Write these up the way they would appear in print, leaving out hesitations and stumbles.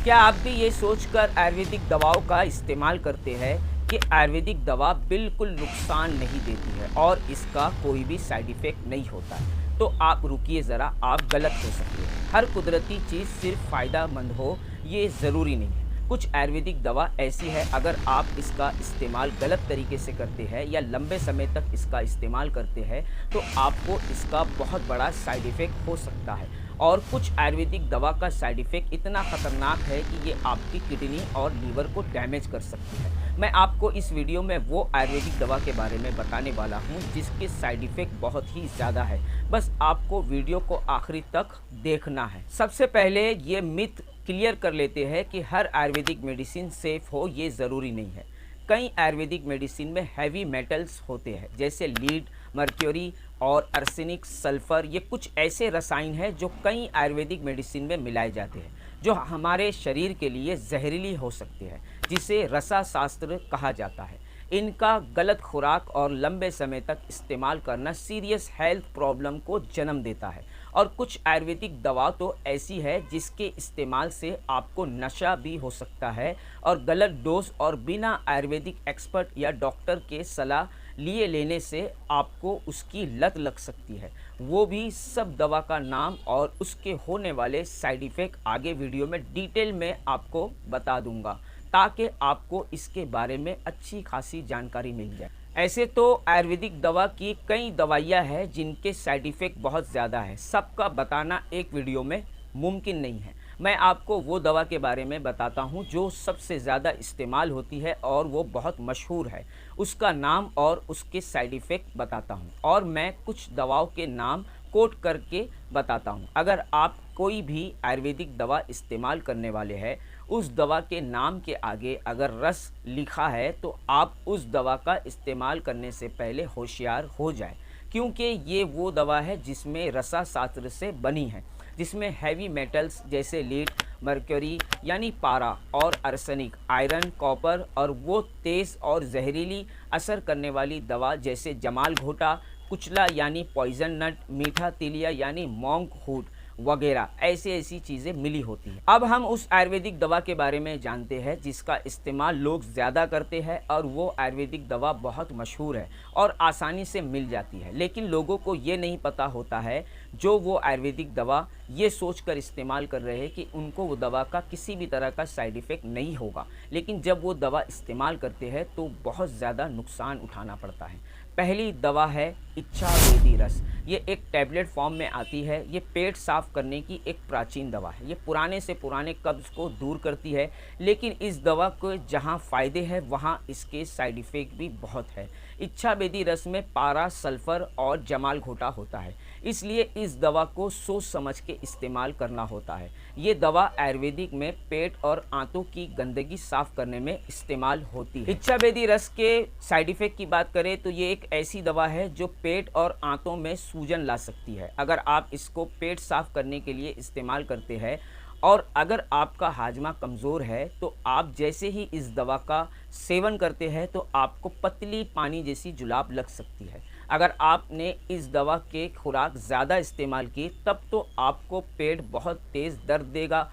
क्या आप भी ये सोचकर आयुर्वेदिक दवाओं का इस्तेमाल करते हैं कि आयुर्वेदिक दवा बिल्कुल नुकसान नहीं देती है और इसका कोई भी साइड इफ़ेक्ट नहीं होता है? तो आप रुकिए ज़रा, आप गलत हो सकते हैं। हर कुदरती चीज़ सिर्फ फ़ायदेमंद हो, ये ज़रूरी नहीं है। कुछ आयुर्वेदिक दवा ऐसी है, अगर आप इसका इस्तेमाल गलत तरीके से करते हैं या लंबे समय तक इसका इस्तेमाल करते हैं, तो आपको इसका बहुत बड़ा साइड इफ़ेक्ट हो सकता है। और कुछ आयुर्वेदिक दवा का साइड इफ़ेक्ट इतना ख़तरनाक है कि ये आपकी किडनी और लीवर को डैमेज कर सकती है। मैं आपको इस वीडियो में वो आयुर्वेदिक दवा के बारे में बताने वाला हूँ जिसके साइड इफ़ेक्ट बहुत ही ज़्यादा है। बस आपको वीडियो को आखिरी तक देखना है। सबसे पहले ये मिथ क्लियर कर लेते हैं कि हर आयुर्वेदिक मेडिसिन सेफ़ हो, ये ज़रूरी नहीं है। कई आयुर्वेदिक मेडिसिन में हैवी मेटल्स होते हैं, जैसे लीड, मर्क्यूरी और आर्सेनिक, सल्फर। ये कुछ ऐसे रसायन हैं जो कई आयुर्वेदिक मेडिसिन में मिलाए जाते हैं, जो हमारे शरीर के लिए जहरीली हो सकते हैं, जिसे रसाशास्त्र कहा जाता है। इनका गलत खुराक और लंबे समय तक इस्तेमाल करना सीरियस हेल्थ प्रॉब्लम को जन्म देता है। और कुछ आयुर्वेदिक दवा तो ऐसी है जिसके इस्तेमाल से आपको नशा भी हो सकता है और गलत डोज और बिना आयुर्वेदिक एक्सपर्ट या डॉक्टर के सलाह लिए लेने से आपको उसकी लत लग सकती है। वो भी सब दवा का नाम और उसके होने वाले साइड इफ़ेक्ट आगे वीडियो में डिटेल में आपको बता दूंगा, ताकि आपको इसके बारे में अच्छी खासी जानकारी मिल जाए। ऐसे तो आयुर्वेदिक दवा की कई दवाइयाँ हैं जिनके साइड इफ़ेक्ट बहुत ज़्यादा है, सबका बताना एक वीडियो में मुमकिन नहीं है। मैं आपको वो दवा के बारे में बताता हूँ जो सबसे ज़्यादा इस्तेमाल होती है और वो बहुत मशहूर है, उसका नाम और उसके साइड इफ़ेक्ट बताता हूँ, और मैं कुछ दवाओं के नाम कोट करके बताता हूँ। अगर आप कोई भी आयुर्वेदिक दवा इस्तेमाल करने वाले हैं, उस दवा के नाम के आगे अगर रस लिखा है तो आप उस दवा का इस्तेमाल करने से पहले होशियार हो जाए, क्योंकि ये वो दवा है जिसमें रसाशास्त्र से बनी है, जिसमें हैवी मेटल्स जैसे लीड, मर्क्यूरी यानी पारा और आर्सेनिक, आयरन, कॉपर और वो तेज़ और जहरीली असर करने वाली दवा जैसे जमाल घोटा, कुचला यानी पॉइजन नट, मीठा तिलिया यानी मॉन्क हुड वगैरह ऐसी ऐसी चीज़ें मिली होती हैं। अब हम उस आयुर्वेदिक दवा के बारे में जानते हैं जिसका इस्तेमाल लोग ज़्यादा करते हैं, और वो आयुर्वेदिक दवा बहुत मशहूर है और आसानी से मिल जाती है। लेकिन लोगों को ये नहीं पता होता है, जो वो आयुर्वेदिक दवा ये सोचकर इस्तेमाल कर रहे हैं कि उनको वो दवा का किसी भी तरह का साइड इफ़ेक्ट नहीं होगा, लेकिन जब वो दवा इस्तेमाल करते हैं तो बहुत ज़्यादा नुकसान उठाना पड़ता है। पहली दवा है इच्छा वेदी रस। ये एक टैबलेट फॉर्म में आती है। ये पेट साफ करने की एक प्राचीन दवा है। ये पुराने से पुराने कब्ज़ को दूर करती है, लेकिन इस दवा को जहाँ फ़ायदे हैं वहाँ इसके साइड इफ़ेक्ट भी बहुत है। इच्छा वेदी रस में पारा, सल्फ़र और जमाल घोटा होता है, इसलिए इस दवा को सोच समझ के इस्तेमाल करना होता है। ये दवा आयुर्वेदिक में पेट और आंतों की गंदगी साफ़ करने में इस्तेमाल होती है। इच्छा वेदी रस के साइड इफ़ेक्ट की बात करें तो ये एक ऐसी दवा है जो पेट और आंतों में सूजन ला सकती है। अगर आप इसको पेट साफ करने के लिए इस्तेमाल करते हैं और अगर आपका हाजमा कमज़ोर है, तो आप जैसे ही इस दवा का सेवन करते हैं तो आपको पतली पानी जैसी जुलाब लग सकती है। अगर आपने इस दवा के खुराक ज़्यादा इस्तेमाल की, तब तो आपको पेट बहुत तेज़ दर्द देगा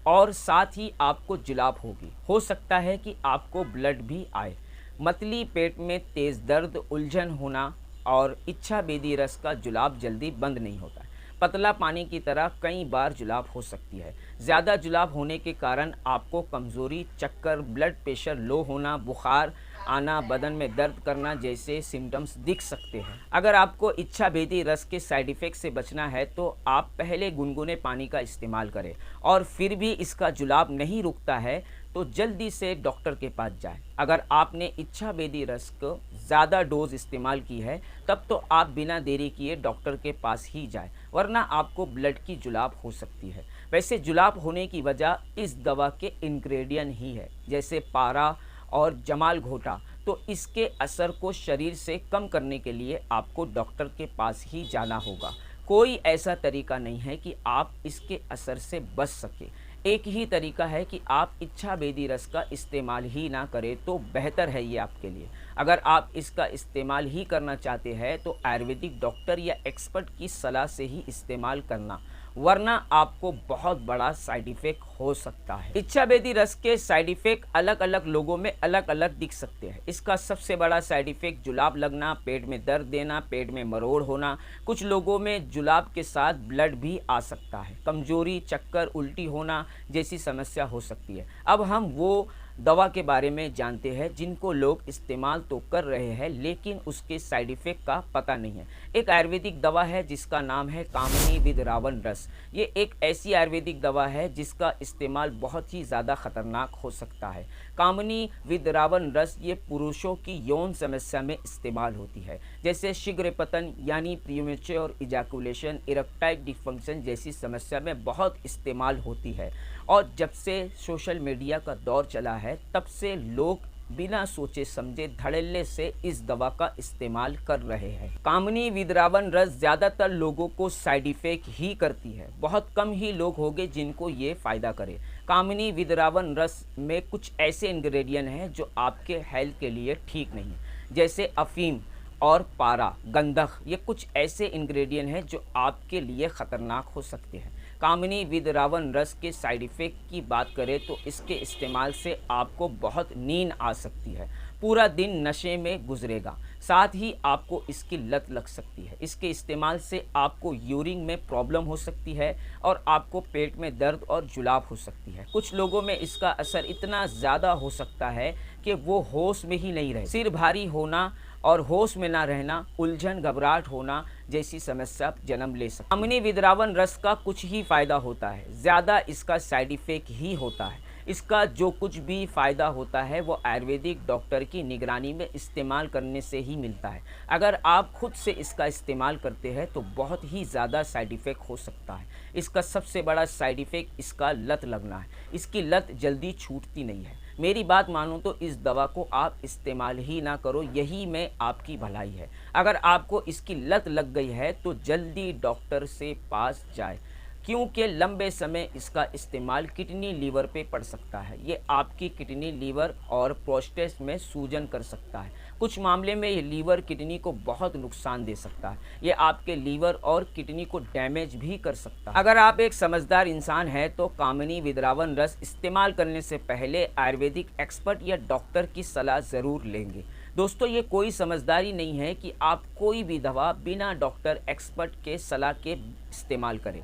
और साथ ही आपको जुलाब होगी। हो सकता है कि आपको ब्लड भी आए। मतली पेट में तेज़ दर्द, उलझन होना और इच्छा वेदी रस का जुलाब जल्दी बंद नहीं होता है। पतला पानी की तरह कई बार जुलाब हो सकती है। ज़्यादा जुलाब होने के कारण आपको कमज़ोरी, चक्कर, ब्लड प्रेशर लो होना, बुखार आना, बदन में दर्द करना जैसे सिम्टम्स दिख सकते हैं। अगर आपको इच्छा भेदी रस के साइड इफ़ेक्ट से बचना है तो आप पहले गुनगुने पानी का इस्तेमाल करें, और फिर भी इसका जुलाब नहीं रुकता है तो जल्दी से डॉक्टर के पास जाएं। अगर आपने इच्छा वेदी रस को ज़्यादा डोज इस्तेमाल की है, तब तो आप बिना देरी किए डॉक्टर के पास ही जाएं, वरना आपको ब्लड की जुलाब हो सकती है। वैसे जुलाब होने की वजह इस दवा के इंग्रेडिएंट ही है, जैसे पारा और जमाल घोटा। तो इसके असर को शरीर से कम करने के लिए आपको डॉक्टर के पास ही जाना होगा। कोई ऐसा तरीका नहीं है कि आप इसके असर से बच सके। एक ही तरीका है कि आप इच्छा वेदी रस का इस्तेमाल ही ना करें तो बेहतर है ये आपके लिए। अगर आप इसका इस्तेमाल ही करना चाहते हैं तो आयुर्वेदिक डॉक्टर या एक्सपर्ट की सलाह से ही इस्तेमाल करना, वरना आपको बहुत बड़ा साइड इफेक्ट हो सकता है। इच्छाभेदी रस के साइड इफेक्ट अलग अलग लोगों में अलग अलग दिख सकते हैं। इसका सबसे बड़ा साइड इफेक्ट जुलाब लगना, पेट में दर्द देना, पेट में मरोड़ होना, कुछ लोगों में जुलाब के साथ ब्लड भी आ सकता है, कमजोरी, चक्कर, उल्टी होना जैसी समस्या हो सकती है। अब हम वो दवा के बारे में जानते हैं जिनको लोग इस्तेमाल तो कर रहे हैं लेकिन उसके साइड इफ़ेक्ट का पता नहीं है। एक आयुर्वेदिक दवा है जिसका नाम है कामिनी विद रावण रस। ये एक ऐसी आयुर्वेदिक दवा है जिसका इस्तेमाल बहुत ही ज़्यादा खतरनाक हो सकता है। कामिनी विद रावण रस ये पुरुषों की यौन समस्या में इस्तेमाल होती है, जैसे शीघ्र पतन यानी प्रीमेच्योर इजैकुलेशन, इरेक्टाइल डिसफंक्शन जैसी समस्या में बहुत इस्तेमाल होती है। और जब से सोशल मीडिया का दौर चला है तब से लोग बिना सोचे समझे धड़ल्ले से इस दवा का इस्तेमाल कर रहे हैं। कामिनी विद रावण रस ज़्यादातर लोगों को साइड इफ़ेक्ट ही करती है, बहुत कम ही लोग होंगे जिनको ये फ़ायदा करे। कामिनी विद रावण रस में कुछ ऐसे इंग्रेडिएंट हैं जो आपके हेल्थ के लिए ठीक नहीं है, जैसे अफीम और पारा, गंधक, ये कुछ ऐसे इंग्रेडिएंट हैं जो आपके लिए ख़तरनाक हो सकते हैं। कामिनी विद रावण रस के साइड इफ़ेक्ट की बात करें तो इसके इस्तेमाल से आपको बहुत नींद आ सकती है, पूरा दिन नशे में गुजरेगा, साथ ही आपको इसकी लत लग सकती है। इसके इस्तेमाल से आपको यूरिन में प्रॉब्लम हो सकती है और आपको पेट में दर्द और जुलाब हो सकती है। कुछ लोगों में इसका असर इतना ज़्यादा हो सकता है कि वो होश में ही नहीं रहे, सिर भारी होना और होश में ना रहना, उलझन, घबराहट होना जैसी समस्या जन्म ले सकती है। कामिनी विद रावण रस का कुछ ही फ़ायदा होता है, ज़्यादा इसका साइड इफ़ेक्ट ही होता है। इसका जो कुछ भी फ़ायदा होता है वो आयुर्वेदिक डॉक्टर की निगरानी में इस्तेमाल करने से ही मिलता है। अगर आप खुद से इसका इस्तेमाल करते हैं तो बहुत ही ज़्यादा साइड इफ़ेक्ट हो सकता है। इसका सबसे बड़ा साइड इफ़ेक्ट इसका लत लगना है। इसकी लत जल्दी छूटती नहीं है। मेरी बात मानो तो इस दवा को आप इस्तेमाल ही ना करो, यही में आपकी भलाई है। अगर आपको इसकी लत लग गई है तो जल्दी डॉक्टर से पास जाए, क्योंकि लंबे समय इसका इस्तेमाल किडनी लीवर पे पड़ सकता है। ये आपकी किडनी, लीवर और प्रोस्टेट में सूजन कर सकता है। कुछ मामले में ये लीवर किडनी को बहुत नुकसान दे सकता है। ये आपके लीवर और किडनी को डैमेज भी कर सकता है। अगर आप एक समझदार इंसान हैं तो कामिनी विद रावण रस इस्तेमाल करने से पहले आयुर्वेदिक एक्सपर्ट या डॉक्टर की सलाह ज़रूर लेंगे। दोस्तों, ये कोई समझदारी नहीं है कि आप कोई भी दवा बिना डॉक्टर एक्सपर्ट के सलाह के इस्तेमाल करें।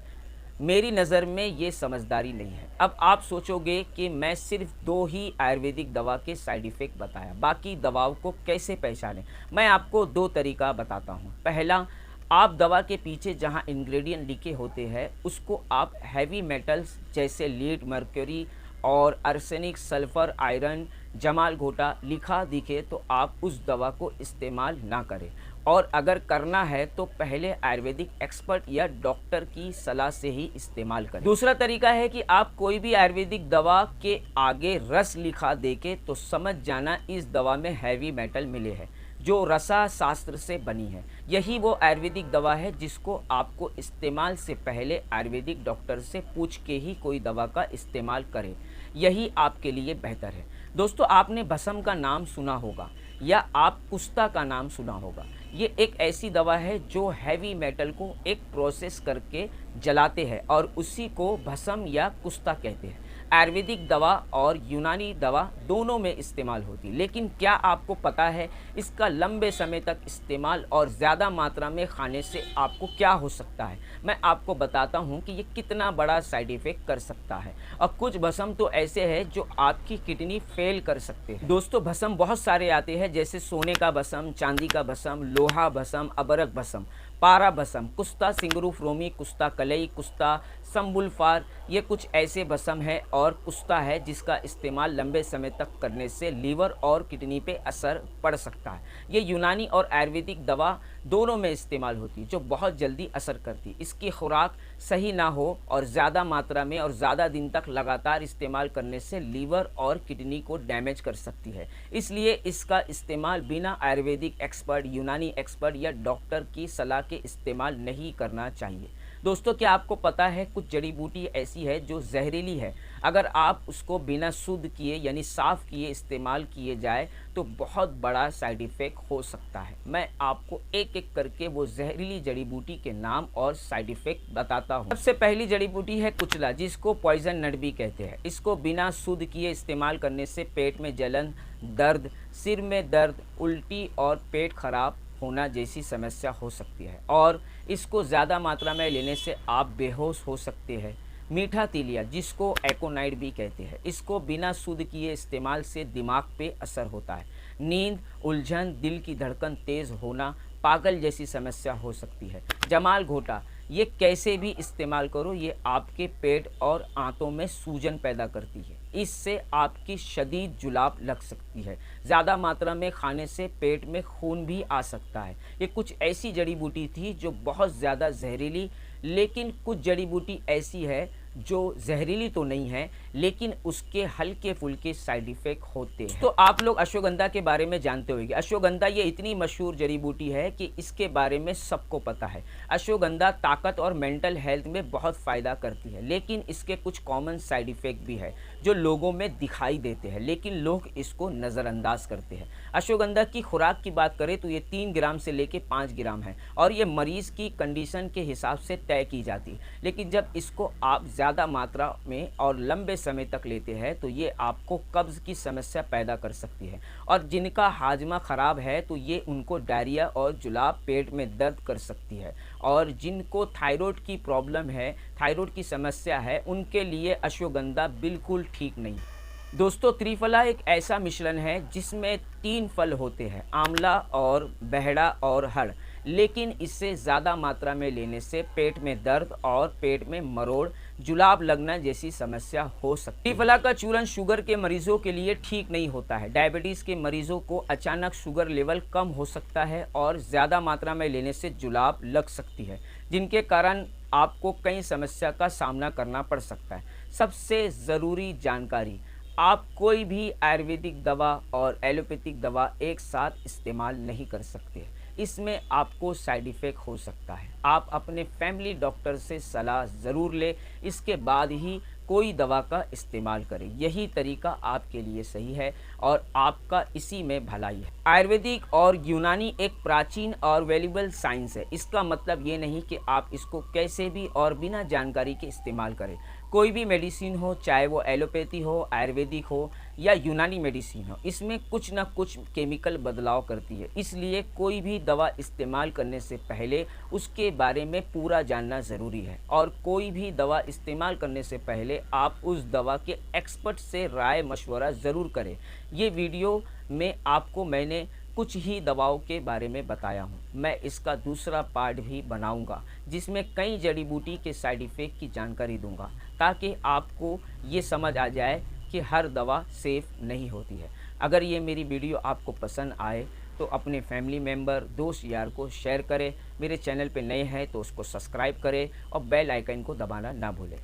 मेरी नज़र में ये समझदारी नहीं है। अब आप सोचोगे कि मैं सिर्फ 2 ही आयुर्वेदिक दवा के साइड इफ़ेक्ट बताया, बाकी दवाओं को कैसे पहचानें? मैं आपको 2 तरीका बताता हूँ। पहला, आप दवा के पीछे जहाँ इंग्रेडिएंट लिखे होते हैं उसको आप हैवी मेटल्स जैसे लीड, मर्क्यूरी और आर्सेनिक, सल्फ़र, आयरन, जमाल घोटा लिखा दिखे तो आप उस दवा को इस्तेमाल ना करें, और अगर करना है तो पहले आयुर्वेदिक एक्सपर्ट या डॉक्टर की सलाह से ही इस्तेमाल करें। दूसरा तरीका है कि आप कोई भी आयुर्वेदिक दवा के आगे रस लिखा देके तो समझ जाना इस दवा में हैवी मेटल मिले हैं जो रसा शास्त्र से बनी है। यही वो आयुर्वेदिक दवा है जिसको आपको इस्तेमाल से पहले आयुर्वेदिक डॉक्टर से पूछ के ही कोई दवा का इस्तेमाल करें, यही आपके लिए बेहतर है। दोस्तों, आपने भस्म का नाम सुना होगा या आप कुस्ता का नाम सुना होगा। ये एक ऐसी दवा है जो हैवी मेटल को एक प्रोसेस करके जलाते हैं और उसी को भस्म या कुस्ता कहते हैं। आयुर्वेदिक दवा और यूनानी दवा दोनों में इस्तेमाल होती है, लेकिन क्या आपको पता है इसका लंबे समय तक इस्तेमाल और ज़्यादा मात्रा में खाने से आपको क्या हो सकता है? मैं आपको बताता हूँ कि ये कितना बड़ा साइड इफ़ेक्ट कर सकता है। और कुछ भस्म तो ऐसे हैं जो आपकी किडनी फेल कर सकते हैं। दोस्तों, भस्म बहुत सारे आते हैं, जैसे सोने का भस्म, चांदी का भस्म, लोहा भस्म, अबरक भस्म, पारा भस्म, कुस्ता सिंगरू फ्रोमी, कुस्ता कलई, कुस्ता संबुलफार, ये कुछ ऐसे भस्म है और कुस्ता है जिसका इस्तेमाल लंबे समय तक करने से लीवर और किडनी पे असर पड़ सकता है। ये यूनानी और आयुर्वेदिक दवा दोनों में इस्तेमाल होती है जो बहुत जल्दी असर करती है। इसकी खुराक सही ना हो और ज़्यादा मात्रा में और ज़्यादा दिन तक लगातार इस्तेमाल करने से लीवर और किडनी को डैमेज कर सकती है। इसलिए इसका इस्तेमाल बिना आयुर्वेदिक एक्सपर्ट, यूनानी एक्सपर्ट या डॉक्टर की सलाह के इस्तेमाल नहीं करना चाहिए। दोस्तों, क्या आपको पता है कुछ जड़ी बूटी ऐसी है जो जहरीली है। अगर आप उसको बिना शुद्ध किए यानी साफ़ किए इस्तेमाल किए जाए तो बहुत बड़ा साइड इफ़ेक्ट हो सकता है। मैं आपको एक-एक करके वो जहरीली जड़ी बूटी के नाम और साइड इफ़ेक्ट बताता हूँ। सबसे पहली जड़ी बूटी है कुचला, जिसको पॉइज़न नट भी कहते हैं। इसको बिना शुद्ध किए इस्तेमाल करने से पेट में जलन, दर्द, सिर में दर्द, उल्टी और पेट खराब होना जैसी समस्या हो सकती है और इसको ज़्यादा मात्रा में लेने से आप बेहोश हो सकते हैं। मीठा तीलिया, जिसको एकोनाइट भी कहते हैं, इसको बिना शुद्ध किए इस्तेमाल से दिमाग पे असर होता है। नींद, उलझन, दिल की धड़कन तेज़ होना, पागल जैसी समस्या हो सकती है। जमाल घोटा, ये कैसे भी इस्तेमाल करो, ये आपके पेट और आंतों में सूजन पैदा करती है। इससे आपकी शदीद जुलाब लग सकती है। ज़्यादा मात्रा में खाने से पेट में खून भी आ सकता है। ये कुछ ऐसी जड़ी बूटी थी जो बहुत ज़्यादा जहरीली, लेकिन कुछ जड़ी बूटी ऐसी है जो जहरीली तो नहीं है लेकिन उसके हल्के फुल्के साइड इफ़ेक्ट होते हैं। तो आप लोग अश्वगंधा के बारे में जानते होंगे। अश्वगंधा ये इतनी मशहूर जड़ी बूटी है कि इसके बारे में सबको पता है। अश्वगंधा ताकत और मेंटल हेल्थ में बहुत फ़ायदा करती है, लेकिन इसके कुछ कॉमन साइड इफ़ेक्ट भी है जो लोगों में दिखाई देते हैं, लेकिन लोग इसको नज़रअंदाज करते हैं। अश्वगंधा की खुराक की बात करें तो ये 3 ग्राम से लेके 5 ग्राम है और ये मरीज़ की कंडीशन के हिसाब से तय की जाती है। लेकिन जब इसको आप ज़्यादा मात्रा में और लंबे समय तक लेते हैं तो ये आपको कब्ज़ की समस्या पैदा कर सकती है और जिनका हाजमा ख़राब है तो ये उनको डायरिया और जुलाब, पेट में दर्द कर सकती है। और जिनको थायराइड की प्रॉब्लम है, थायराइड की समस्या है, उनके लिए अश्वगंधा बिल्कुल ठीक नहीं। दोस्तों, त्रिफला एक ऐसा मिश्रण है जिसमें 3 फल होते हैं, आंवला और बहड़ा और हड़, लेकिन इससे ज़्यादा मात्रा में लेने से पेट में दर्द और पेट में मरोड़, जुलाब लगना जैसी समस्या हो सकती है। त्रिफला का चूर्ण शुगर के मरीजों के लिए ठीक नहीं होता है। डायबिटीज़ के मरीजों को अचानक शुगर लेवल कम हो सकता है और ज़्यादा मात्रा में लेने से जुलाब लग सकती है, जिनके कारण आपको कई समस्या का सामना करना पड़ सकता है। सबसे ज़रूरी जानकारी, आप कोई भी आयुर्वेदिक दवा और एलोपैथिक दवा एक साथ इस्तेमाल नहीं कर सकते। इसमें आपको साइड इफ़ेक्ट हो सकता है। आप अपने फैमिली डॉक्टर से सलाह ज़रूर लें, इसके बाद ही कोई दवा का इस्तेमाल करें। यही तरीका आपके लिए सही है और आपका इसी में भलाई है। आयुर्वेदिक और यूनानी एक प्राचीन और वैल्यूएबल साइंस है। इसका मतलब ये नहीं कि आप इसको कैसे भी और बिना जानकारी के इस्तेमाल करें। कोई भी मेडिसिन हो, चाहे वो एलोपैथी हो, आयुर्वेदिक हो या यूनानी मेडिसिन हो, इसमें कुछ ना कुछ केमिकल बदलाव करती है। इसलिए कोई भी दवा इस्तेमाल करने से पहले उसके बारे में पूरा जानना ज़रूरी है और कोई भी दवा इस्तेमाल करने से पहले आप उस दवा के एक्सपर्ट से राय मशवरा ज़रूर करें। ये वीडियो में आपको मैंने कुछ ही दवाओं के बारे में बताया हूँ। मैं इसका दूसरा पार्ट भी बनाऊंगा जिसमें कई जड़ी बूटी के साइड इफ़ेक्ट की जानकारी दूंगा, ताकि आपको ये समझ आ जाए कि हर दवा सेफ़ नहीं होती है। अगर ये मेरी वीडियो आपको पसंद आए तो अपने फैमिली मेम्बर, दोस्त यार को शेयर करें। मेरे चैनल पे नए हैं तो उसको सब्सक्राइब करें और बेल आइकन को दबाना ना भूलें।